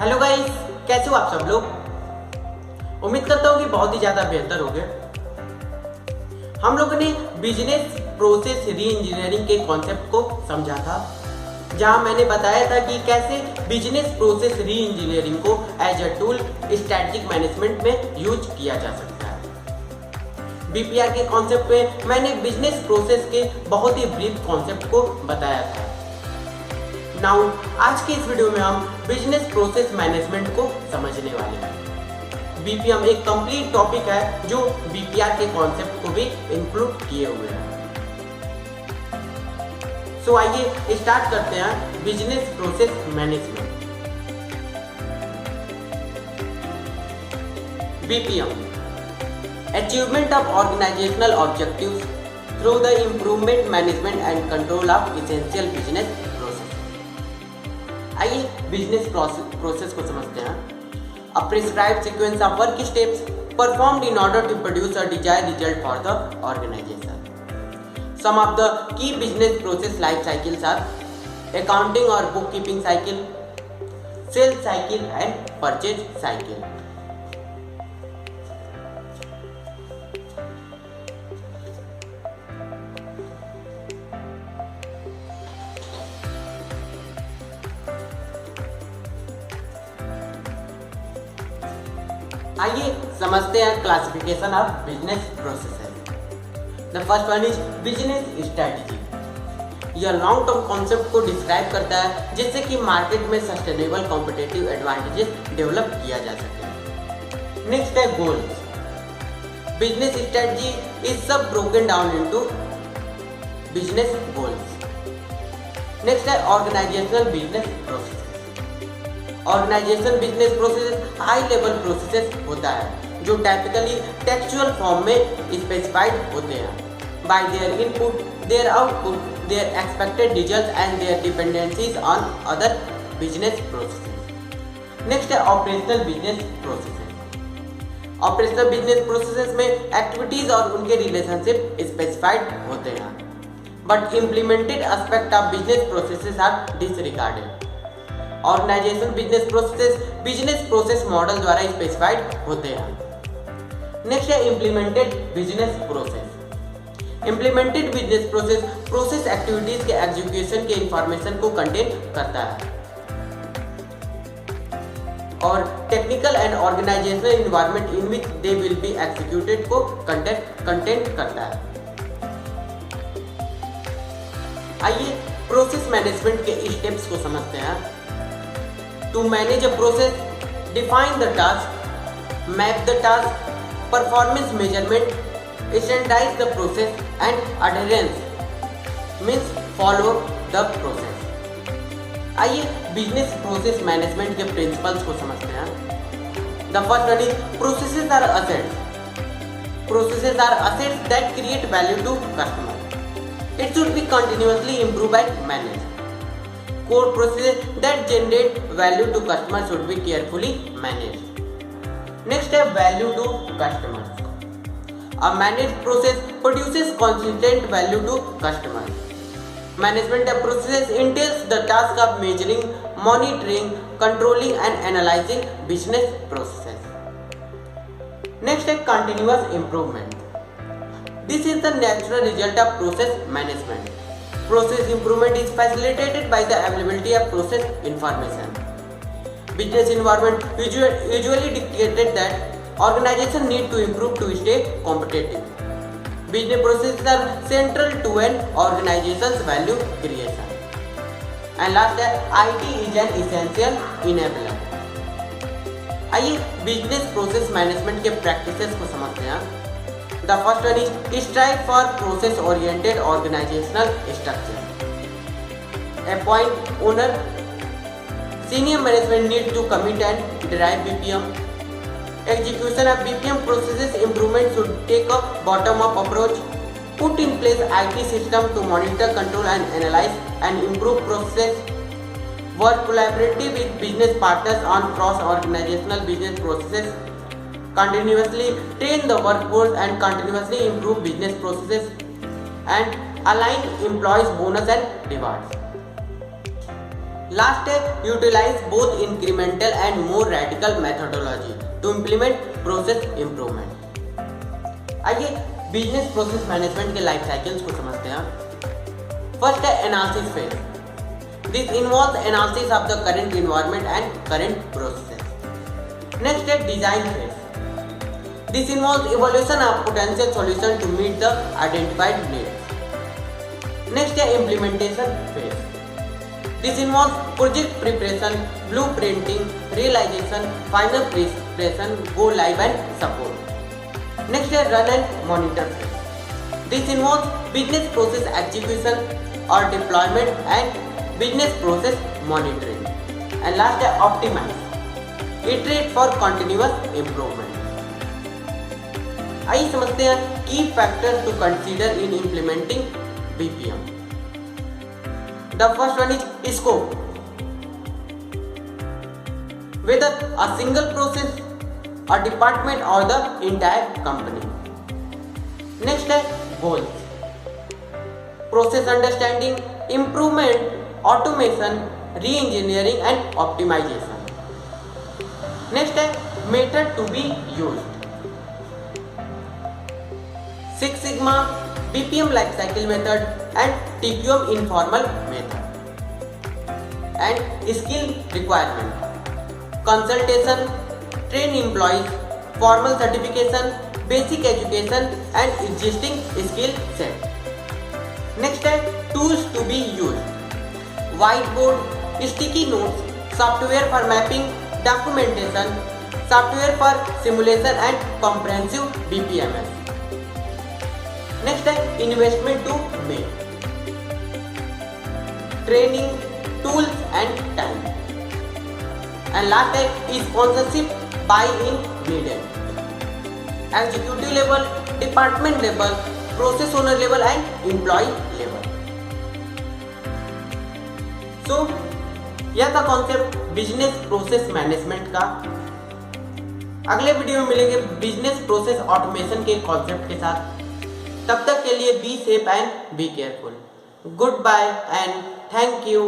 Hello guys, कैसे हो आप सब लोग। उम्मीद करता हूँ कि बहुत ही ज़्यादा बेहतर हो गए। हम लोगों ने बिजनेस प्रोसेस री इंजीनियरिंग के कॉन्सेप्ट को समझा था, जहाँ मैंने बताया था कि कैसे बिजनेस प्रोसेस री इंजीनियरिंग को as a tool strategic management में यूज किया जा सकता है। बीपीआर के कॉन्सेप्ट में मैंने बिजनेस प्रोसेस के बहुत ही ब्रीफ कॉन्सेप्ट को बताया था। नाउ आज के इस वीडियो में हम बिजनेस प्रोसेस मैनेजमेंट को समझने वाले हैं। बीपीएम एक कंप्लीट टॉपिक है जो बीपीआर के कॉन्सेप्ट को भी इंक्लूड किए हुए हैं। सो आइए स्टार्ट करते हैं business process management. BPM achievement of organizational objectives through the improvement management and control of essential business process. आइए बिजनेस प्रोसेस को समझते हैं। A prescribed sequence of work steps performed in order to produce a desired result for the organization. Some of the key business process life cycles are accounting और book keeping cycle, sales cycle and purchase cycle. आइए समझते हैं classification of business processes. The first one is business strategy. यह long term concept को describe करता है जिससे कि मार्केट में सस्टेनेबल कॉम्पिटिटिव एडवांटेजेस डेवलप किया जा सके। नेक्स्ट है goals. Business strategy is sub broken down into business goals. Next है organizational business process. Organization business process high level processes होता है जो टाइपिकली टेक्सचुअल फॉर्म में स्पेसिफाइड होते हैं by their input, their output, their expected result and their dependencies on other business processes. Next है operational business processes. Operational business processes में activities और उनके रिलेशनशिप स्पेसिफाइड होते हैं, but implemented aspect of business processes are disregarded. Organisation business process model द्वारा specified होते हैं। Next है implemented business process. Implemented business process activities के एग्जीक्यूशन के इंफॉर्मेशन को कंटेन करता है और technical and organisational environment in which they will be executed को कंटेंट करता है। आइए प्रोसेस मैनेजमेंट के स्टेप्स को समझते हैं। To manage a process, define the task, map the task, performance measurement, standardize the process and adherence means follow the process. आइए business process management के प्रिंसिपल्स को समझते हैं। The first one is processes are assets. Processes are assets that create value to customer. It should be continuously improved and managed. Core processes that generate value to customers should be carefully managed. Next है value to customers. A managed process produces consistent value to customers. Management of processes entails the task of measuring, monitoring, controlling and analyzing business processes. Next है continuous improvement. This is the natural result of process management. Process improvement is facilitated by the availability of process information. Business environment usually dictated that organization need to improve to stay competitive. Business processes are central to an organization's value creation. And last है IT is an essential enabler. आइए business process management के practices को समझते हैं। The first one is strive for process-oriented organizational structure. Appoint owner. Senior management need to commit and drive BPM. Execution of BPM processes improvement should take a bottom-up approach. Put in place IT system to monitor, control, and analyze and improve processes. Work collaboratively with business partners on cross-organizational business processes. Continuously train the workforce and continuously improve business processes and align employees bonus and rewards. Last है utilize both incremental and more radical methodology to implement process improvement. आइए business process management के life cycles को समझते हैं। First है analysis phase. This involves analysis of the current environment and current process. Next है design phase. This involves evolution of potential solution to meet the identified needs. Next है implementation phase. This involves project preparation, blueprinting, realization, final preparation, go live and support. Next है run and monitor phase. This involves business process execution or deployment and business process monitoring. And last है optimize. Iterate for continuous improvement. आइए समझते हैं key factors to consider in implementing BPM. The first one is scope. Whether a single process, a department or the entire company. Next है goals. Process understanding, improvement, automation, re-engineering and optimization. Next है method to be used. Six Sigma, BPM life cycle method and TQM informal method. And skill requirement: consultation, train employees, formal certification, basic education and existing skill set. Next है tools to be used: whiteboard, sticky notes, software for mapping, documentation, software for simulation and comprehensive BPMS. Next है investment to make: training, tools and time. And last है sponsorship, buy-in needed. Executive level, department level, process owner level and employee level. So यह था concept business process management का। अगले video में मिलेंगे business process automation के concept के साथ। तब तक के लिए be safe and be careful. Goodbye and thank you.